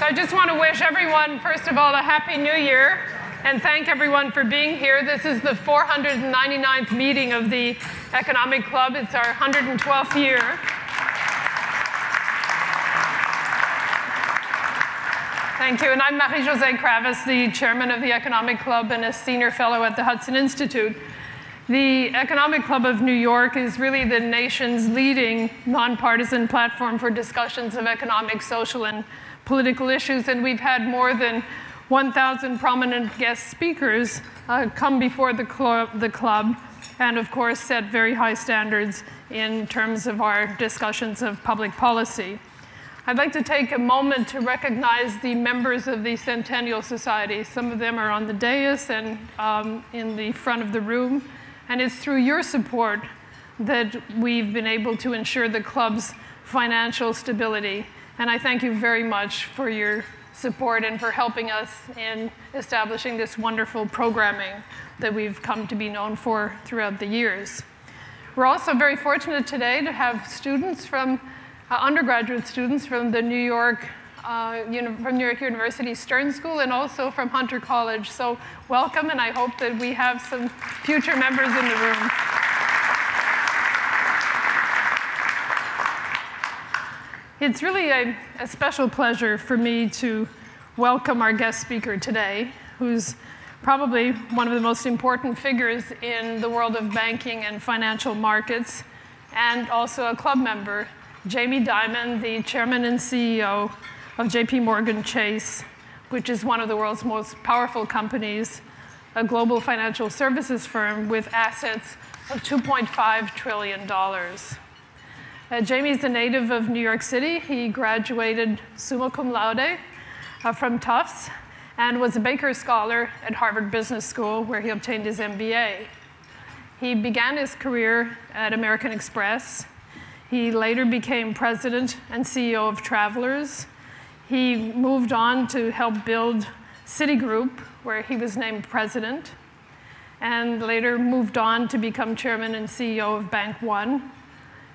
I just want to wish everyone, first of all, a Happy New Year, and thank everyone for being here. This is the 499th meeting of the Economic Club. It's our 112th year. Thank you. And I'm Marie-Josée Kravis, the chairman of the Economic Club and a senior fellow at the Hudson Institute. The Economic Club of New York is really the nation's leading nonpartisan platform for discussions of economic, social, and political issues. And we've had more than 1,000 prominent guest speakers come before the club and, of course, set very high standards in terms of our discussions of public policy. I'd like to take a moment to recognize the members of the Centennial Society. Some of them are on the dais and in the front of the room. And it's through your support that we've been able to ensure the club's financial stability. And I thank you very much for your support and for helping us in establishing this wonderful programming that we've come to be known for throughout the years. We're also very fortunate today to have students from, undergraduate students from the New York University Stern School and also from Hunter College. So welcome, and I hope that we have some future members in the room. It's really a special pleasure for me to welcome our guest speaker today, who's probably one of the most important figures in the world of banking and financial markets, and also a club member, Jamie Dimon, the chairman and CEO of JPMorgan Chase, which is one of the world's most powerful companies, a global financial services firm with assets of $2.5 trillion. Jamie's a native of New York City. He graduated summa cum laude from Tufts and was a Baker Scholar at Harvard Business School, where he obtained his MBA. He began his career at American Express. He later became president and CEO of Travelers. He moved on to help build Citigroup, where he was named president, and later moved on to become chairman and CEO of Bank One.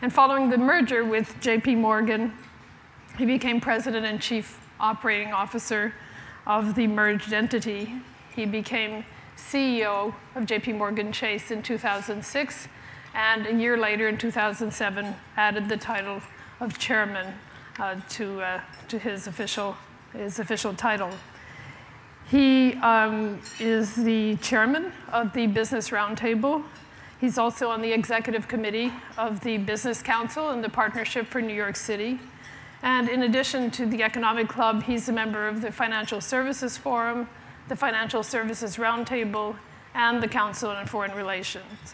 And following the merger with JPMorgan, he became president and chief operating officer of the merged entity. He became CEO of JPMorgan Chase in 2006, and a year later, in 2007, added the title of chairman to his official title. He is the chairman of the Business Roundtable. He's also on the executive committee of the Business Council and the Partnership for New York City. And in addition to the Economic Club, he's a member of the Financial Services Forum, the Financial Services Roundtable, and the Council on Foreign Relations.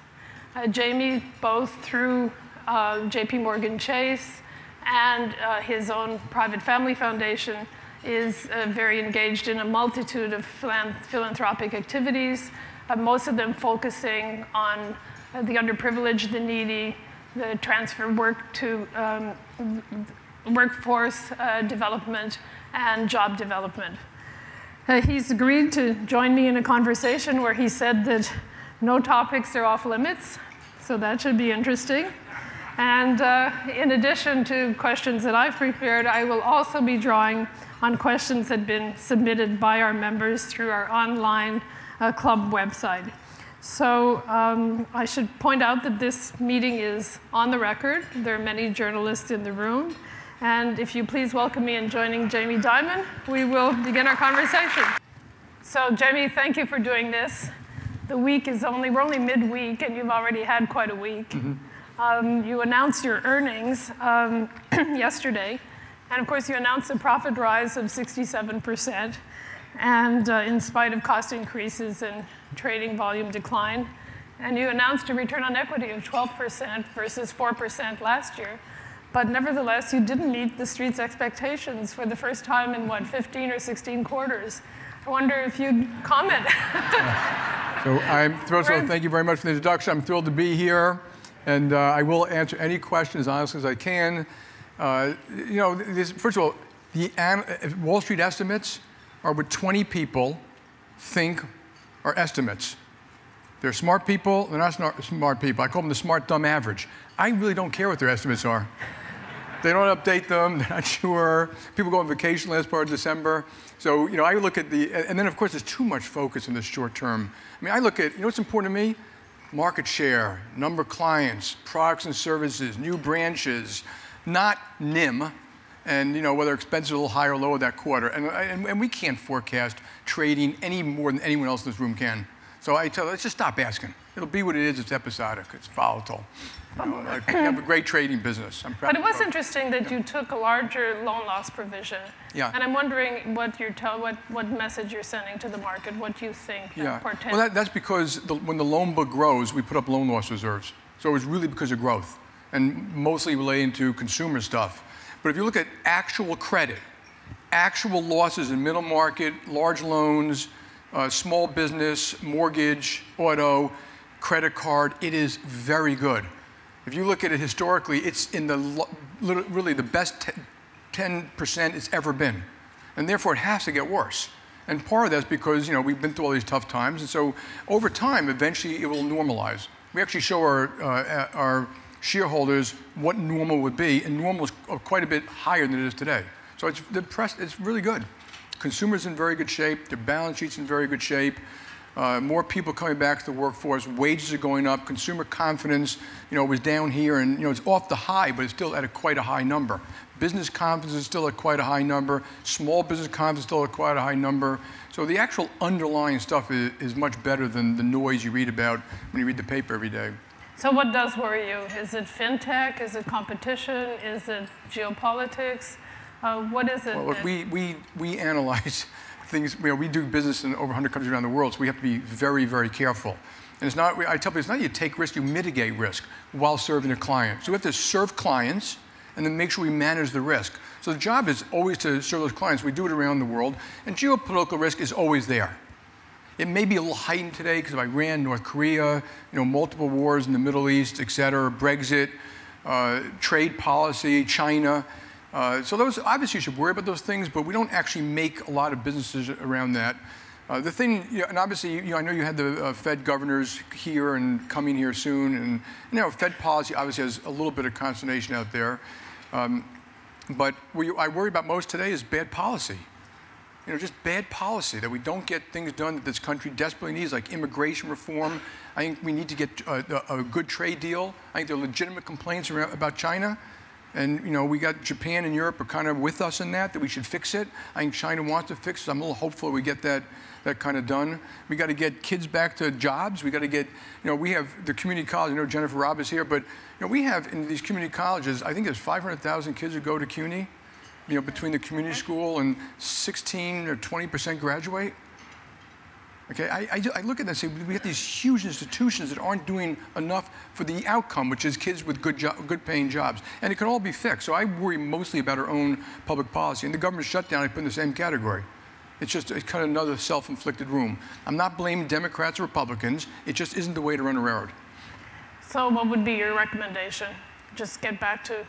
Jamie, both through JPMorgan Chase and his own private family foundation, is very engaged in a multitude of philanthropic activities, most of them focusing on the underprivileged, the needy, the transfer work to workforce development, and job development. He's agreed to join me in a conversation where he said that no topics are off limits, so that should be interesting. And in addition to questions that I've prepared, I will also be drawing on questions that have been submitted by our members through our online club website. So I should point out that this meeting is on the record. There are many journalists in the room. And if you please welcome me in joining Jamie Dimon, we will begin our conversation. So Jamie, thank you for doing this. The week is we're only midweek, and you've already had quite a week. Mm-hmm. You announced your earnings yesterday. And of course, you announced a profit rise of 67%, and in spite of cost increases and trading volume decline. And you announced a return on equity of 12% versus 4% last year. But nevertheless, you didn't meet the street's expectations for the first time in, 15 or 16 quarters. I wonder if you'd comment. So I'm thrilled. So thank you very much for the introduction. I'm thrilled to be here. And I will answer any questions as honestly as I can. First of all, the Wall Street estimates are what 20 people think are estimates. They're smart people. They're not smart people. I call them the smart, dumb average. I really don't care what their estimates are. They don't update them. They're not sure. People go on vacation last part of December. So, I look at and then of course there's too much focus in the short term. I mean, I look at, what's important to me? Market share, number of clients, products and services, new branches, not NIM, and whether expenses are a little higher or lower that quarter. And we can't forecast trading any more than anyone else in this room can. So I tell them, let's just stop asking. It'll be what it is. It's episodic. It's volatile. You have a great trading business. I'm proud. But it was interesting that you took a larger loan loss provision. Yeah. And I'm wondering what message you're sending to the market, what you think that portends. Well, that's because when the loan book grows, we put up loan loss reserves. So it was really because of growth, and mostly relating to consumer stuff. But if you look at actual credit, actual losses in middle market, large loans, small business, mortgage, auto, credit card, it is very good. If you look at it historically, it's in really the best 10% it's ever been. And therefore, it has to get worse. And part of that's because, we've been through all these tough times. And so over time, eventually, it will normalize. We actually show our shareholders what normal would be, and normal is quite a bit higher than it is today. So it's really good. Consumers in very good shape. Their balance sheet's in very good shape. More people coming back to the workforce. Wages are going up. Consumer confidence, was down here, and it's off the high, but it's still at quite a high number. Business confidence is still at quite a high number. Small business confidence is still at quite a high number. So the actual underlying stuff is much better than the noise you read about when you read the paper every day. So what does worry you? Is it fintech? Is it competition? Is it geopolitics? What is it? Well, look, we analyze things. We do business in over 100 countries around the world, so we have to be very, very careful. And it's not. I tell people, it's not you take risk, you mitigate risk while serving a client. So we have to serve clients and then make sure we manage the risk. So the job is always to serve those clients. We do it around the world, and geopolitical risk is always there. It may be a little heightened today because of Iran, North Korea, multiple wars in the Middle East, et cetera, Brexit, trade policy, China. So those, obviously you should worry about those things, but we don't actually make a lot of businesses around that. The thing, and obviously, I know you had the Fed governors here and coming here soon, and Fed policy obviously has a little bit of consternation out there. But what I worry about most today is bad policy. Just bad policy, that we don't get things done that this country desperately needs, like immigration reform. I think we need to get a good trade deal. I think there are legitimate complaints about China. And we got Japan and Europe are kind of with us in that we should fix it. I think China wants to fix it. I'm a little hopeful we get that kind of done. We got to get kids back to jobs. We got to get, we have the community college. Jennifer Robb is here, but we have in these community colleges, I think there's 500,000 kids who go to CUNY. Between the community school, and 16 or 20% graduate. Okay, I look at that and say, we have these huge institutions that aren't doing enough for the outcome, which is kids with good paying jobs. And it can all be fixed. So I worry mostly about our own public policy. And the government shutdown, I put in the same category. It's kind of another self-inflicted wound. I'm not blaming Democrats or Republicans. It just isn't the way to run a railroad. So what would be your recommendation? Just get back to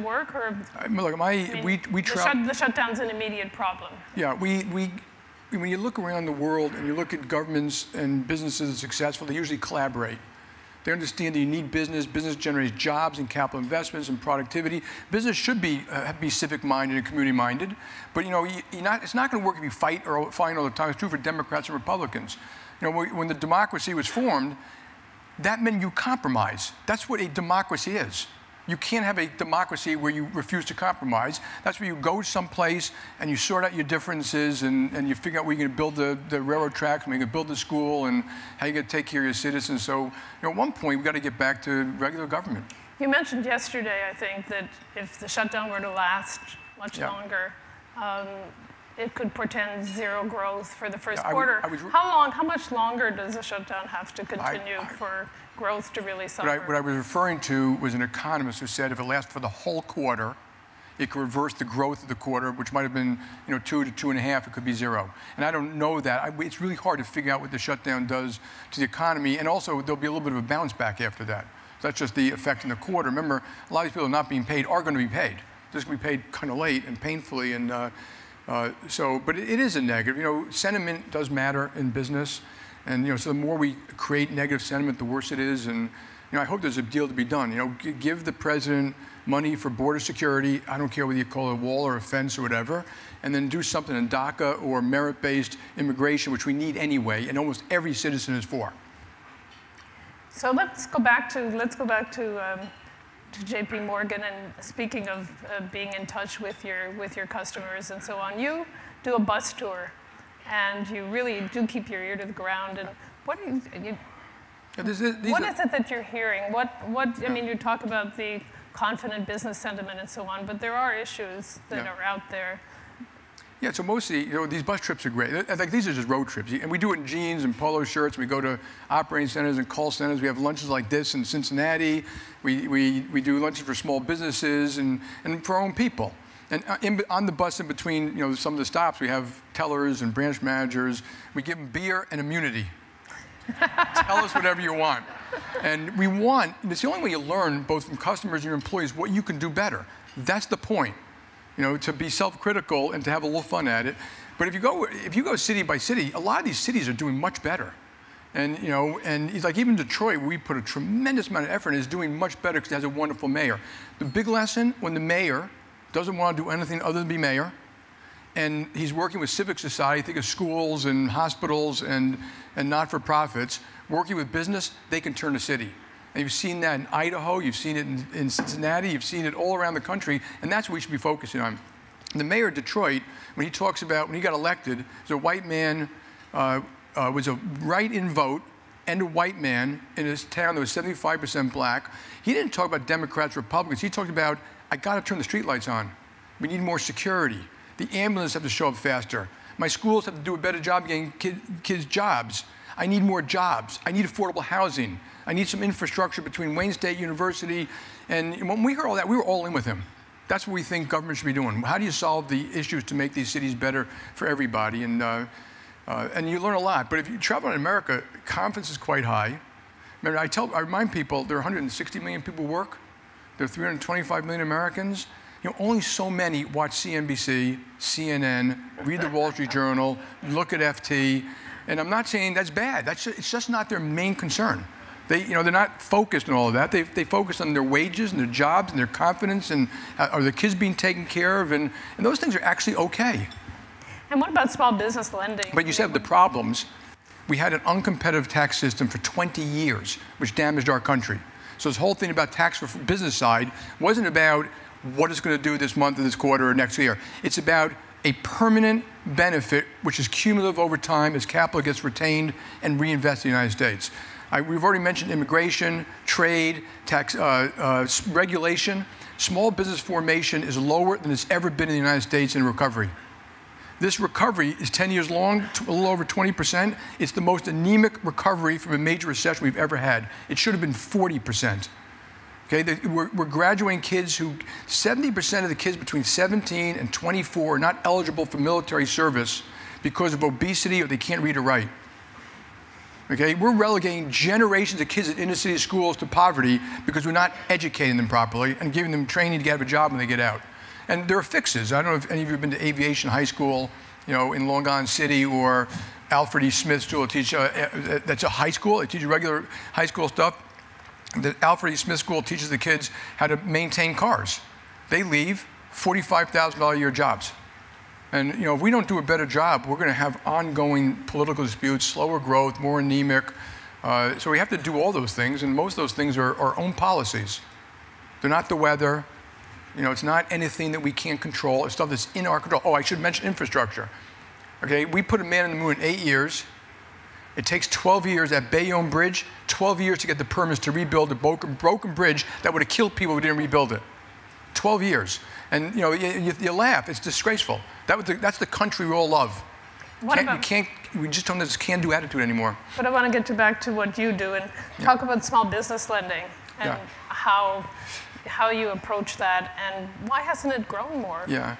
work, or look, the shutdown's an immediate problem. Yeah, when you look around the world and you look at governments and businesses that are successful, they usually collaborate. They understand that you need business. Business generates jobs and capital investments and productivity. Business should be civic-minded and community-minded, but it's not going to work if you fight all the time. It's true for Democrats and Republicans. When the democracy was formed, that meant you compromise. That's what a democracy is. You can't have a democracy where you refuse to compromise. That's where you go someplace and you sort out your differences and you figure out where you're going to build the railroad tracks, where you're going to build the school, and how you're going to take care of your citizens. So at one point, we've got to get back to regular government. You mentioned yesterday, I think, that if the shutdown were to last much longer, it could portend zero growth for the first quarter. How much longer does the shutdown have to continue for growth to really suffer? What I was referring to was an economist who said if it lasts for the whole quarter, it could reverse the growth of the quarter, which might have been 2 to 2.5. It could be zero. And I don't know that. It's really hard to figure out what the shutdown does to the economy. And also, there'll be a little bit of a bounce back after that. So that's just the effect in the quarter. Remember, a lot of these people are not being paid, are going to be paid. They're just going to be paid kind of late and painfully. And but it is a negative. Sentiment does matter in business. And so the more we create negative sentiment, the worse it is. And I hope there's a deal to be done. Give the president money for border security. I don't care whether you call it a wall or a fence or whatever, and then do something in DACA or merit-based immigration, which we need anyway, and almost every citizen is for. So let's go back to JPMorgan, and speaking of being in touch with your customers and so on. You do a bus tour, and you really do keep your ear to the ground. And what is it that you're hearing? I mean, you talk about the confident business sentiment and so on, but there are issues that are out there. Yeah, so mostly, these bus trips are great. Like, these are just road trips. And we do it in jeans and polo shirts. We go to operating centers and call centers. We have lunches like this in Cincinnati. We do lunches for small businesses and for our own people. And on the bus in between, some of the stops, we have tellers and branch managers. We give them beer and immunity. Tell us whatever you want. And it's the only way you learn, both from customers and your employees, what you can do better. That's the point. To be self-critical and to have a little fun at it. But if you go city by city, a lot of these cities are doing much better. And it's like even Detroit, we put a tremendous amount of effort in, is doing much better because it has a wonderful mayor. The big lesson, when the mayor doesn't want to do anything other than be mayor, and he's working with civic society, think of schools and hospitals and not-for-profits, working with business, they can turn a city. And you've seen that in Idaho, you've seen it in Cincinnati, you've seen it all around the country, and that's what we should be focusing on. The mayor of Detroit, when he talks about, when he got elected, was a white man, was a write-in vote, and a white man in his town that was 75% black. He didn't talk about Democrats, Republicans. He talked about, I got to turn the streetlights on. We need more security. The ambulances have to show up faster. My schools have to do a better job getting kids jobs. I need more jobs. I need affordable housing. I need some infrastructure between Wayne State University. And when we heard all that, we were all in with him. That's what we think government should be doing. How do you solve the issues to make these cities better for everybody? And you learn a lot. But if you travel in America, confidence is quite high. Remember, I remind people there are 160 million people who work. There are 325 million Americans. Only so many watch CNBC, CNN, read the Wall Street Journal, look at FT. And I'm not saying that's bad. It's just not their main concern. They're not focused on all of that. They focus on their wages and their jobs and their confidence and are their kids being taken care of, and those things are actually okay. And what about small business lending? But you said the problems. We had an uncompetitive tax system for 20 years, which damaged our country. So this whole thing about tax for business side wasn't about what it's going to do this month or this quarter or next year. It's about a permanent benefit, which is cumulative over time as capital gets retained and reinvested in the United States. We've already mentioned immigration, trade, tax, regulation. Small business formation is lower than it's ever been in the United States in recovery. This recovery is 10 years long, a little over 20%. It's the most anemic recovery from a major recession we've ever had. It should have been 40%. Okay, we're graduating kids who, 70% of the kids between 17 and 24 are not eligible for military service because of obesity or they can't read or write. Okay, we're relegating generations of kids at inner city schools to poverty because we're not educating them properly and giving them training to get a job when they get out. And there are fixes. I don't know if any of you have been to aviation high school, in Long Island City, or Alfred E. Smith School. That's a high school. It teaches regular high school stuff. The Alfred E. Smith School teaches the kids how to maintain cars. They leave $45,000 a year jobs. And if we don't do a better job, we're going to have ongoing political disputes, slower growth, more anemic. So we have to do all those things, and most of those things are our own policies. They're not the weather. It's not anything that we can't control. It's stuff that's in our control. Oh, I should mention infrastructure. Okay, we put a man on the moon in 8 years. It takes 12 years at Bayonne Bridge, 12 years to get the permits to rebuild a broken bridge that would have killed people if we didn't rebuild it. 12 years. And you laugh. It's disgraceful. That's the country we all love. We just don't have this can-do attitude anymore. But I want to get back to what you do and talk about small business lending and how you approach that, and why hasn't it grown more? Yeah.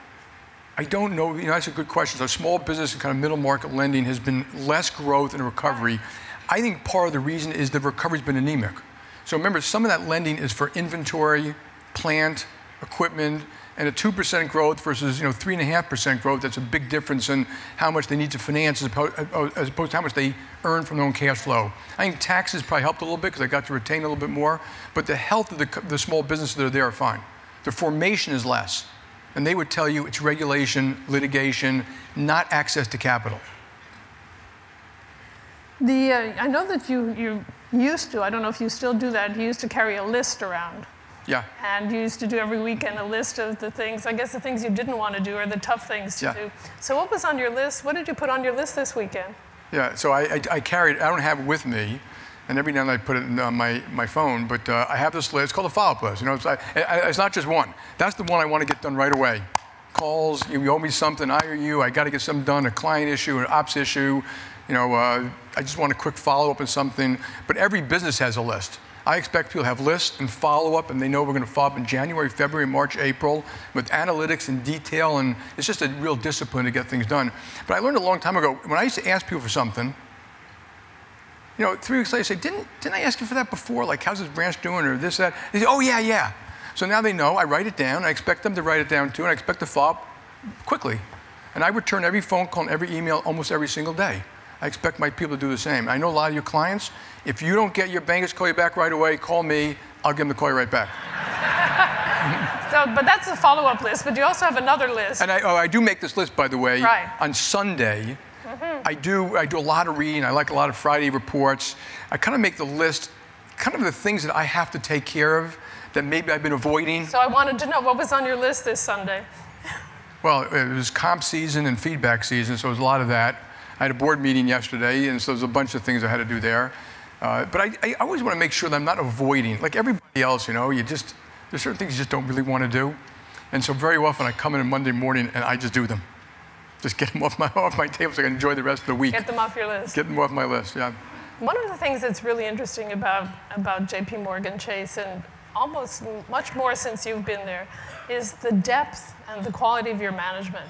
I don't know. That's a good question. So small business and kind of middle market lending has been less growth and recovery. I think part of the reason is the recovery's been anemic. So remember, some of that lending is for inventory, plant, equipment, and a 2% growth versus 3.5% growth. That's a big difference in how much they need to finance as opposed to how much they earn from their own cash flow. I think taxes probably helped a little bit because I got to retain a little bit more, but the health of the small businesses that are there are fine. The formation is less, and they would tell you it's regulation, litigation, not access to capital. I know that you used to, I don't know if you still do that, you used to carry a list around. Yeah. And you used to do every weekend a list of the things, I guess the things you didn't want to do or the tough things to do. So what was on your list? What did you put on your list this weekend? Yeah, so I carried, I don't have it with me, and every now and then I put it on my phone, but I have this list, it's called a follow-up list. It's not just one. That's the one I want to get done right away. Calls, you owe me something, I owe you, I got to get something done, a client issue, an ops issue, I just want a quick follow-up on something, but every business has a list. I expect people to have lists and follow-up, and they know we're going to follow up in January, February, March, April, with analytics and detail, and it's just a real discipline to get things done. But I learned a long time ago, when I used to ask people for something, 3 weeks later, I say, didn't I ask you for that before? Like, how's this branch doing, or this, that? They say, oh, yeah. So now they know, I write it down, I expect them to write it down too, and I expect to follow up quickly. And I return every phone call and every email almost every single day. I expect my people to do the same. I know a lot of your clients, if you don't get your bankers to call you back right away, call me, I'll get them to call you right back. But that's a follow-up list, but you also have another list. And I do make this list, by the way. Right. On Sunday, I do a lot of reading, I like a lot of Friday reports. I kind of make the list, kind of the things that I have to take care of that maybe I've been avoiding. So I wanted to know, what was on your list this Sunday? Well, it was comp season and feedback season, so it was a lot of that. I had a board meeting yesterday, and so there's a bunch of things I had to do there. But I always want to make sure that I'm not avoiding. Like everybody else, there's certain things you just don't really want to do. And so very often I come in on Monday morning and I just do them. Just get them off my table so I can enjoy the rest of the week. Get them off your list. Get them off my list, yeah. One of the things that's really interesting about JPMorgan Chase, and almost much more since you've been there, is the depth and the quality of your management.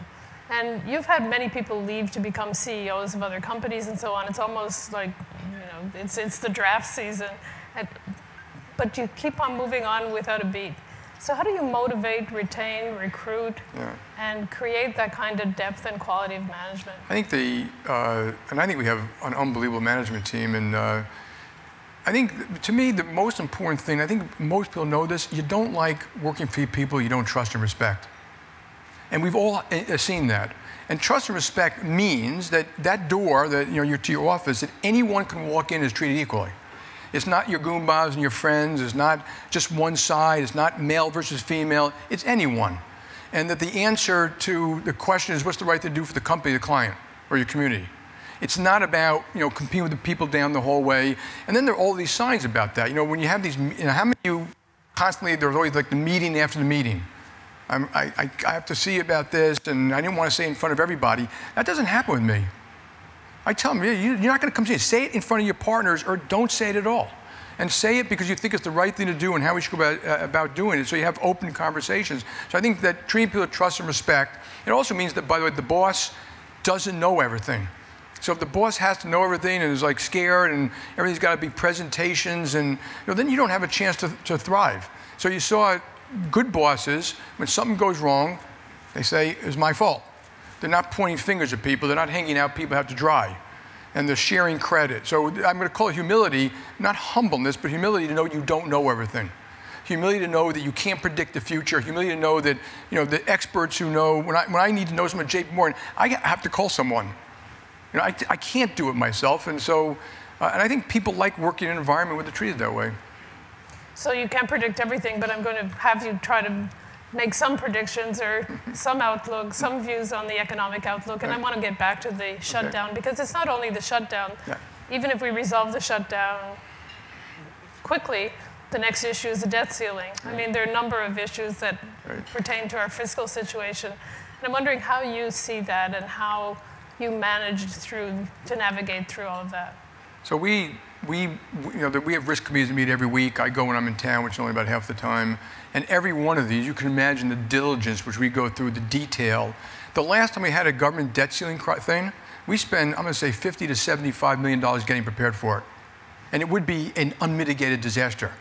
And you've had many people leave to become CEOs of other companies and so on. It's almost like, it's the draft season. But you keep on moving on without a beat. So how do you motivate, retain, recruit, and create that kind of depth and quality of management? I think we have an unbelievable management team. And I think, to me, the most important thing, I think most people know this, you don't like working for people you don't trust and respect. And we've all seen that. And trust and respect means that door that to your office, that anyone can walk in is treated equally. It's not your goombas and your friends. It's not just one side. It's not male versus female. It's anyone. And that the answer to the question is, what's the right thing to do for the company, the client, or your community? It's not about competing with the people down the hallway. And then there are all these signs about that. When you have these, how many of you constantly, there's always like the meeting after the meeting. I have to see about this, and I didn't want to say it in front of everybody. That doesn't happen with me. I tell them, you're not going to come see it. Say it in front of your partners, or don't say it at all. And say it because you think it's the right thing to do and how we should go about doing it, so you have open conversations. So I think that treating people with trust and respect, it also means that, by the way, the boss doesn't know everything. So if the boss has to know everything and is like scared and everything's got to be presentations, and then you don't have a chance to thrive. So you saw good bosses, when something goes wrong, they say, it was my fault. They're not pointing fingers at people. They're not hanging out people have to dry. And they're sharing credit. So I'm going to call it humility, not humbleness, but humility to know you don't know everything. Humility to know that you can't predict the future. Humility to know that the experts who know, when I need to know someone at JPMorgan, I have to call someone. I can't do it myself. And so, and I think people like working in an environment where they're treated that way. So you can't predict everything, but I'm going to have you try to make some predictions or some outlook, some views on the economic outlook. And I want to get back to the shutdown, because it's not only the shutdown. Even if we resolve the shutdown quickly, the next issue is the debt ceiling. I mean, there are a number of issues that pertain to our fiscal situation. And I'm wondering how you see that and how you managed to navigate through all of that. So we have risk committees that meet every week. I go when I'm in town, which is only about half the time. And every one of these, you can imagine the diligence which we go through, the detail. The last time we had a government debt ceiling thing, we spent, I'm going to say, $50 to $75 million getting prepared for it. And it would be an unmitigated disaster.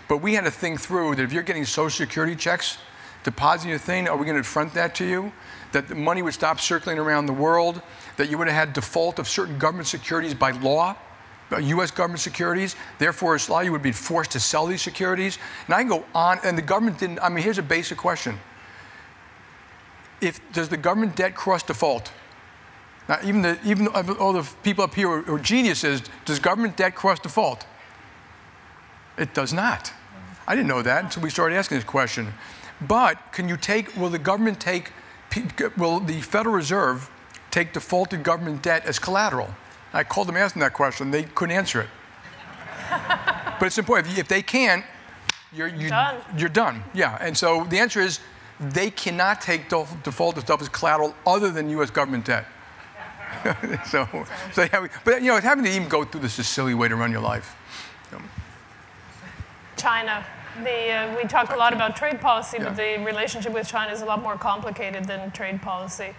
But we had to think through that if you're getting Social Security checks, depositing a thing, are we going to front that to you? That the money would stop circulating around the world, that you would have had default of certain government securities by law, U.S. government securities, therefore a lot of you would be forced to sell these securities. And I can go on, and the government didn't, I mean, here's a basic question. Does the government debt cross default? Now, even all the people up here who are geniuses, does government debt cross default? It does not. I didn't know that until we started asking this question. But will the Federal Reserve take defaulted government debt as collateral? I called them asking that question. They couldn't answer it. But it's important. If they can't, you're done. Yeah. And so the answer is they cannot take defaulted stuff as collateral other than U.S. government debt. But having to even go through this is a silly way to run your life. China. We talk a lot about trade policy, but the relationship with China is a lot more complicated than trade policy.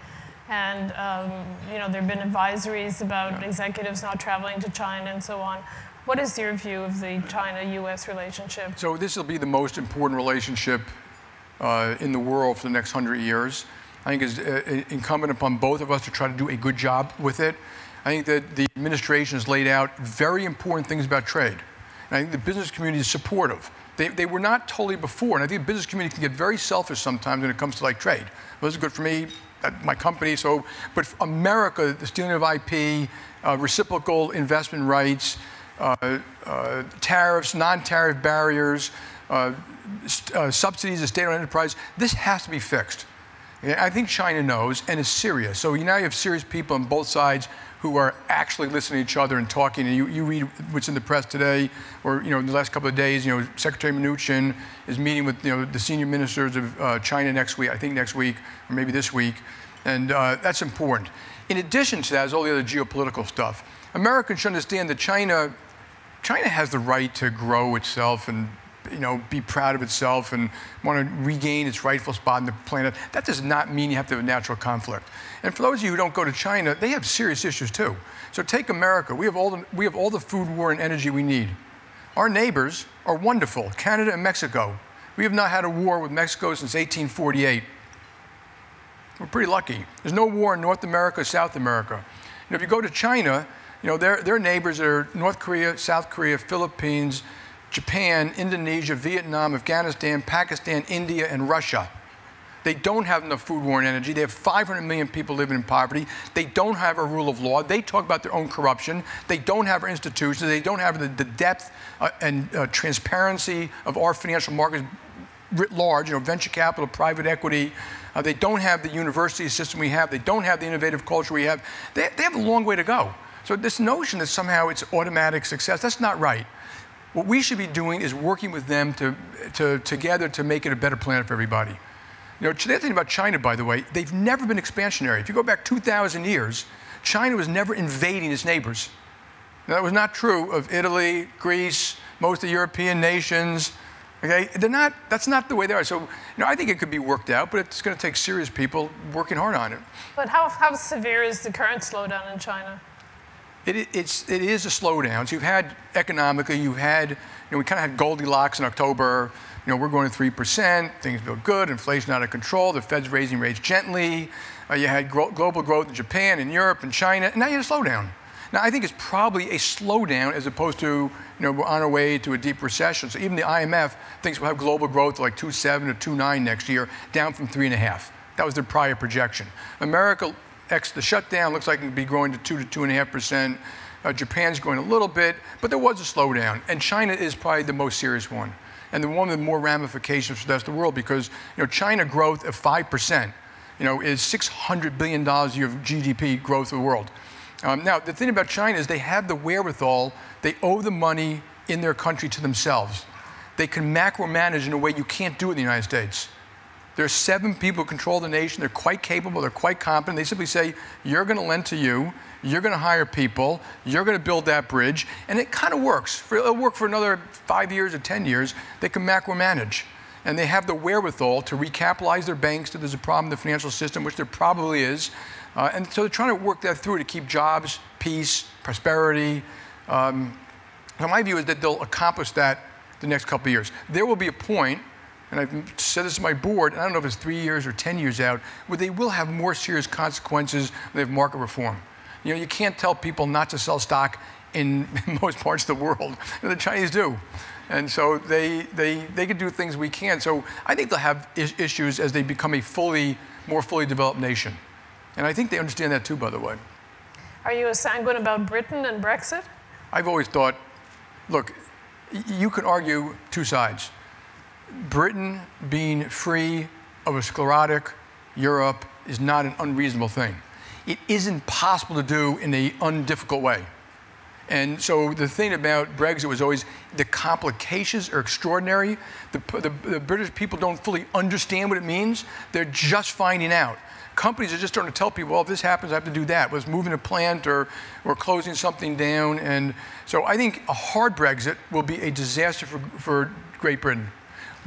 And there have been advisories about executives not traveling to China and so on. What is your view of the China-U.S. relationship? So this will be the most important relationship in the world for the next 100 years. I think it's incumbent upon both of us to try to do a good job with it. I think that the administration has laid out very important things about trade. And I think the business community is supportive. They were not totally before, and I think the business community can get very selfish sometimes when it comes to like trade. Well, this is good for me, my company, but for America, the stealing of IP, reciprocal investment rights, tariffs, non-tariff barriers, subsidies to state-owned enterprise, this has to be fixed. I think China knows and is serious. So now you have serious people on both sides who are actually listening to each other and talking. And you read what's in the press today, or in the last couple of days, Secretary Mnuchin is meeting with the senior ministers of China next week, I think next week, or maybe this week, and that's important. In addition to that is all the other geopolitical stuff. Americans should understand that China has the right to grow itself and be proud of itself and want to regain its rightful spot on the planet. That does not mean you have to have a natural conflict. And for those of you who don't go to China, they have serious issues too. So take America. We have all the food, war, and energy we need. Our neighbors are wonderful, Canada and Mexico. We have not had a war with Mexico since 1848. We're pretty lucky. There's no war in North America, South America. If you go to China, their neighbors are North Korea, South Korea, Philippines, Japan, Indonesia, Vietnam, Afghanistan, Pakistan, India, and Russia. They don't have enough food, war, and energy. They have 500 million people living in poverty. They don't have a rule of law. They talk about their own corruption. They don't have our institutions. They don't have the depth and transparency of our financial markets writ large, venture capital, private equity. They don't have the university system we have. They don't have the innovative culture we have. They have a long way to go. So this notion that somehow it's automatic success, that's not right. What we should be doing is working with them together to make it a better planet for everybody. The other thing about China, by the way, they've never been expansionary. If you go back 2,000 years, China was never invading its neighbors. Now, that was not true of Italy, Greece, most of the European nations. Okay, that's not the way they are. So, I think it could be worked out, but it's going to take serious people working hard on it. But how severe is the current slowdown in China? It is a slowdown. So you've had economically, we kind of had Goldilocks in October. We're going to 3%. Things feel good. Inflation out of control. The Fed's raising rates gently. You had global growth in Japan and Europe and China. And now you had a slowdown. Now, I think it's probably a slowdown as opposed to, we're on our way to a deep recession. So even the IMF thinks we'll have global growth like 2.7 to 2.9 next year, down from 3.5. That was their prior projection. America, the shutdown, looks like it could be growing to 2 to 2.5%. Japan's growing a little bit, but there was a slowdown. And China is probably the most serious one. And the one with more ramifications for the rest of the world, because China growth of 5%, is $600 billion a year of GDP growth of the world. Now, the thing about China is they have the wherewithal. They owe the money in their country to themselves. They can macro-manage in a way you can't do in the United States. There are 7 people who control the nation. They're quite capable. They're quite competent. They simply say, you're going to lend to you. You're going to hire people. You're going to build that bridge. And it kind of works. It'll work for another 5 years or 10 years. They can macro-manage. And they have the wherewithal to recapitalize their banks if there's a problem in the financial system, which there probably is. And so they're trying to work that through to keep jobs, peace, prosperity. So my view is that they'll accomplish that the next couple of years. There will be a point and I've said this to my board, and I don't know if it's 3 years or 10 years out, where they will have more serious consequences when they have market reform. You know, you can't tell people not to sell stock in most parts of the world. The Chinese do. And so they can do things we can't. So I think they'll have issues as they become a more fully developed nation. And I think they understand that too, by the way. Are you as sanguine about Britain and Brexit? I've always thought, look, you can argue two sides. Britain being free of a sclerotic Europe is not an unreasonable thing. It isn't possible to do in an undifficult way. And so the thing about Brexit was always the complications are extraordinary. The British people don't fully understand what it means. They're just finding out. Companies are just starting to tell people, well, if this happens, I have to do that. Whether it's moving a plant or closing something down. And so I think a hard Brexit will be a disaster for Great Britain.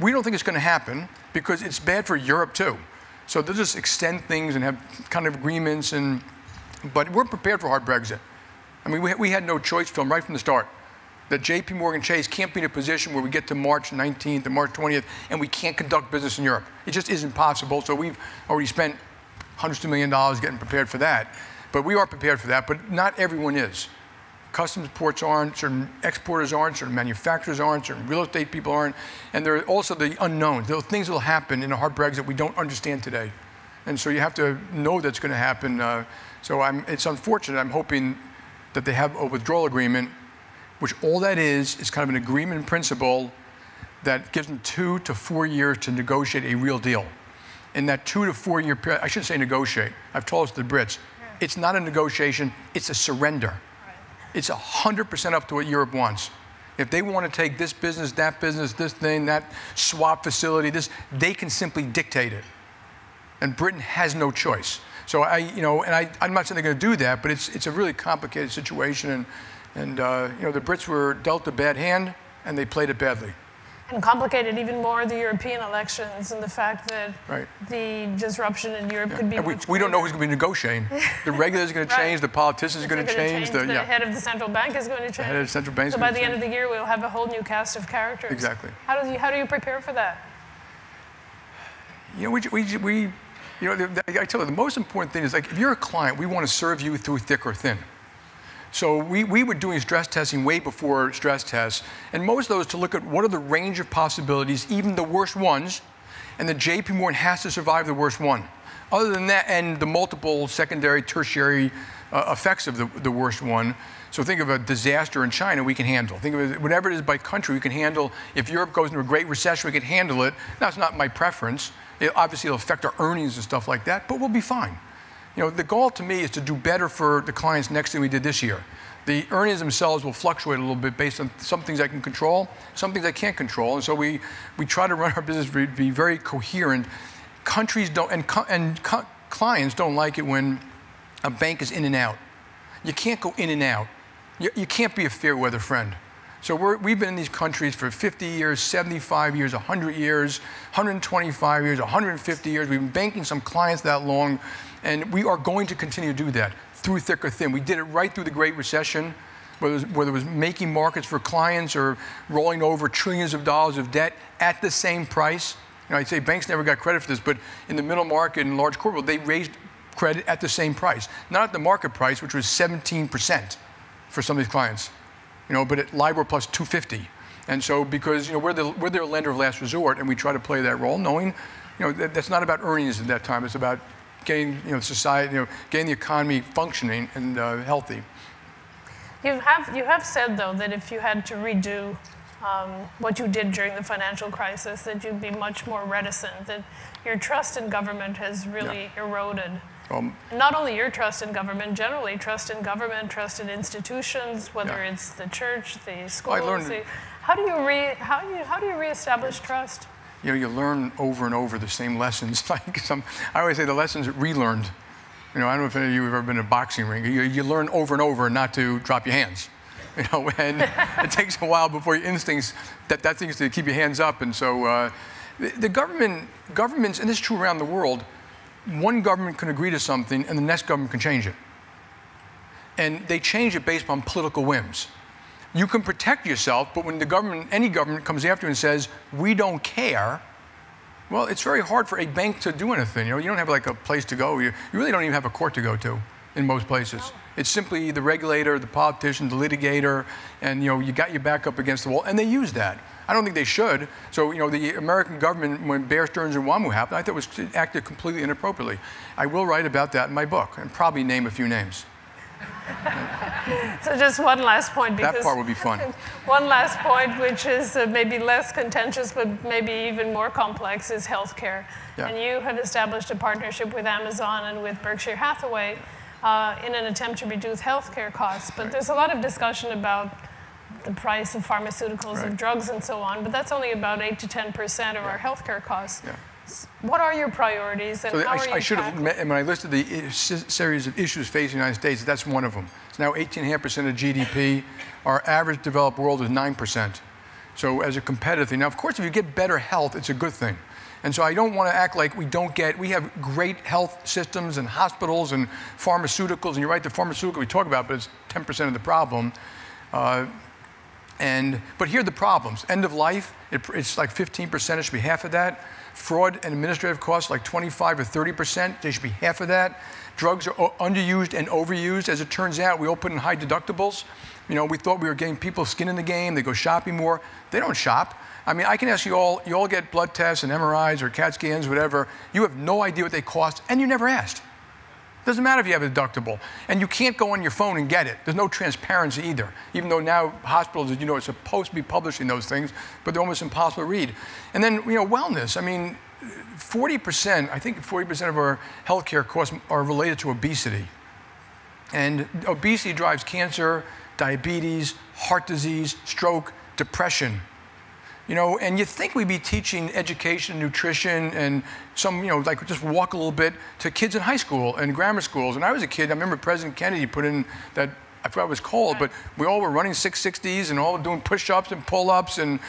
We don't think it's going to happen because it's bad for Europe too. So they'll just extend things and have kind of agreements. But we're prepared for a hard Brexit. I mean, we had no choice to them right from the start. That JPMorgan Chase can't be in a position where we get to March 19th or March 20th and we can't conduct business in Europe. It just isn't possible. So we've already spent hundreds of millions of dollars getting prepared for that. But we are prepared for that, but not everyone is. Customs ports aren't, certain exporters aren't, certain manufacturers aren't, certain real estate people aren't. And there are also the unknowns. There are things that will happen in a hard Brexit we don't understand today. And so you have to know that's going to happen. It's unfortunate. I'm hoping that they have a withdrawal agreement, which all that is kind of an agreement in principle that gives them 2 to 4 years to negotiate a real deal. In that 2 to 4 year period, I shouldn't say negotiate. I've told us to the Brits, it's not a negotiation, it's a surrender. Right. It's 100% up to what Europe wants. If they want to take this business, this thing, that swap facility, they can simply dictate it. And Britain has no choice. So I'm not saying they're going to do that, but it's a really complicated situation. And the Brits were dealt a bad hand, and they played it badly. And complicated even more the European elections and the fact that right. The disruption in Europe could be much we don't know who's going to be negotiating. The regulators are going to change, the politicians are going to change. The head of the central bank is going to change. The head of the central bank is so going by to the end of the year, we'll have a whole new cast of characters. Exactly. How do you prepare for that? I tell you, the most important thing is, like, if you're a client, we want to serve you through thick or thin. So we were doing stress testing way before stress tests, and most of those to look at what are the range of possibilities, even the worst ones, and the JPMorgan has to survive the worst one. Other than that, and the multiple secondary, tertiary effects of the worst one. So think of a disaster in China we can handle. Think of it, whatever it is by country we can handle. If Europe goes into a great recession, we can handle it. That's not my preference. Obviously, it'll affect our earnings and stuff like that, but we'll be fine. The goal to me is to do better for the clients next than we did this year. The earnings themselves will fluctuate a little bit based on some things I can control, some things I can't control. And so we try to run our business to be very coherent. Countries don't, and clients don't like it when a bank is in and out. You can't go in and out. You can't be a fair weather friend. So we've been in these countries for 50 years, 75 years, 100 years, 125 years, 150 years. We've been banking some clients that long. And we are going to continue to do that through thick or thin. We did it right through the Great Recession, whether it was making markets for clients or rolling over trillions of dollars of debt at the same price. I'd say banks never got credit for this, but in the middle market and large corporate, they raised credit at the same price. Not at the market price, which was 17% for some of these clients, but at LIBOR plus 250. And so because we're their lender of last resort, and we try to play that role, knowing that's not about earnings at that time. It's about getting society, getting the economy functioning and healthy. You have said though that if you had to redo what you did during the financial crisis, that you'd be much more reticent. That your trust in government has really eroded. Not only your trust in government, generally trust in government, trust in institutions, whether it's the church, the schools. How do you reestablish trust? You learn over and over the same lessons. I always say the lessons relearned. I don't know if any of you have ever been in a boxing ring. You learn over and over not to drop your hands. And it takes a while before your instincts, that thing's to keep your hands up. And so the governments, and this is true around the world, one government can agree to something and the next government can change it. And they change it based upon political whims. You can protect yourself, but when any government comes after you and says, we don't care, Well, it's very hard for a bank to do anything. You don't have like a place to go. You really don't even have a court to go to in most places. No. It's simply the regulator, the politician, the litigator, and you got your back up against the wall, and they use that. I don't think they should. So, the American government, when Bear Stearns and WAMU happened, I thought it acted completely inappropriately. I will write about that in my book and probably name a few names. So just one last point. That part would be fun. One last point, which is maybe less contentious, but maybe even more complex, is healthcare. Yeah. And you have established a partnership with Amazon and with Berkshire Hathaway in an attempt to reduce healthcare costs. But there's a lot of discussion about the price of pharmaceuticals, of drugs, and so on. But that's only about 8 to 10% of our healthcare costs. Yeah. What are your priorities, and so how are you I should have, when I listed the series of issues facing the United States, that's one of them. It's now 18.5% of GDP. Our average developed world is 9%. So as a competitive thing, now of course if you get better health, it's a good thing. And so I don't want to act like we have great health systems and hospitals and pharmaceuticals, and you're right, the pharmaceutical we talk about, but it's 10% of the problem. But here are the problems. End of life, it's like 15%, it should be half of that. Fraud and administrative costs like 25 or 30%, they should be half of that. Drugs are underused and overused. As it turns out, we all put in high deductibles. We thought we were getting people skin in the game, they go shopping more. They don't shop. I mean, I can ask you all get blood tests and MRIs or CAT scans, whatever. You have no idea what they cost, and you never asked. Doesn't matter if you have a deductible. And you can't go on your phone and get it. There's no transparency either. Even though now hospitals, are supposed to be publishing those things, but they're almost impossible to read. And then, wellness. I mean, 40%, I think 40% of our healthcare costs are related to obesity. And obesity drives cancer, diabetes, heart disease, stroke, depression. And you think we'd be teaching education, nutrition, and some, like just walk a little bit to kids in high school and grammar schools. And I was a kid, I remember President Kennedy put in that, I forgot what it was called, but we all were running 660s and all doing push-ups and pull-ups. And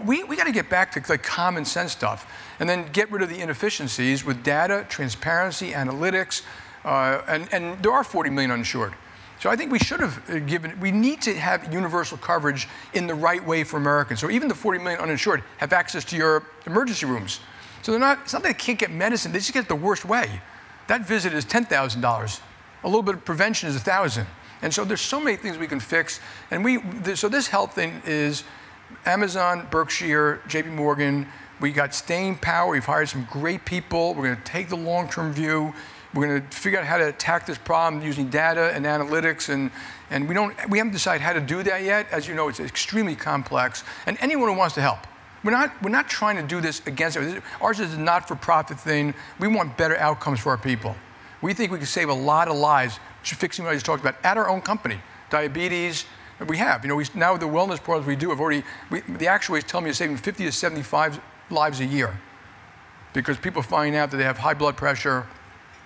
we got to get back to like common sense stuff. And then get rid of the inefficiencies with data, transparency, analytics. And there are 40 million uninsured. So I think we should have we need to have universal coverage in the right way for Americans. So even the 40 million uninsured have access to your emergency rooms. So it's not that they can't get medicine, they just get it the worst way. That visit is $10,000. A little bit of prevention is $1,000. And so there's so many things we can fix. And so this health thing is Amazon, Berkshire, JPMorgan. We got staying power. We've hired some great people. We're going to take the long-term view. We're going to figure out how to attack this problem using data and analytics, and we haven't decided how to do that yet. As you know, it's extremely complex. And anyone who wants to help, we're not trying to do this against it. Ours is a not-for-profit thing. We want better outcomes for our people. We think we can save a lot of lives fixing what I just talked about at our own company. Diabetes, we have. Now with the wellness programs we do, the actuaries tell me you're saving 50 to 75 lives a year because people find out that they have high blood pressure,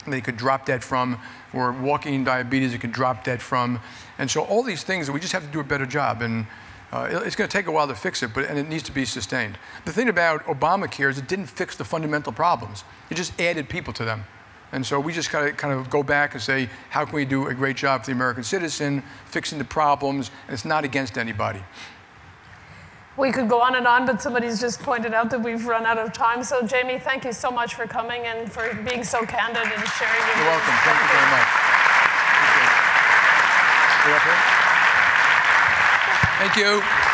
they could drop dead from, or walking diabetes, they could drop dead from. And so all these things, we just have to do a better job. And it's going to take a while to fix it, and it needs to be sustained. The thing about Obamacare is it didn't fix the fundamental problems. It just added people to them. And so we just got to kind of go back and say, how can we do a great job for the American citizen, fixing the problems, and it's not against anybody. We could go on, but somebody's just pointed out that we've run out of time. So, Jamie, thank you so much for coming and for being so candid and sharing your You're welcome. Thank you very much. Thank you.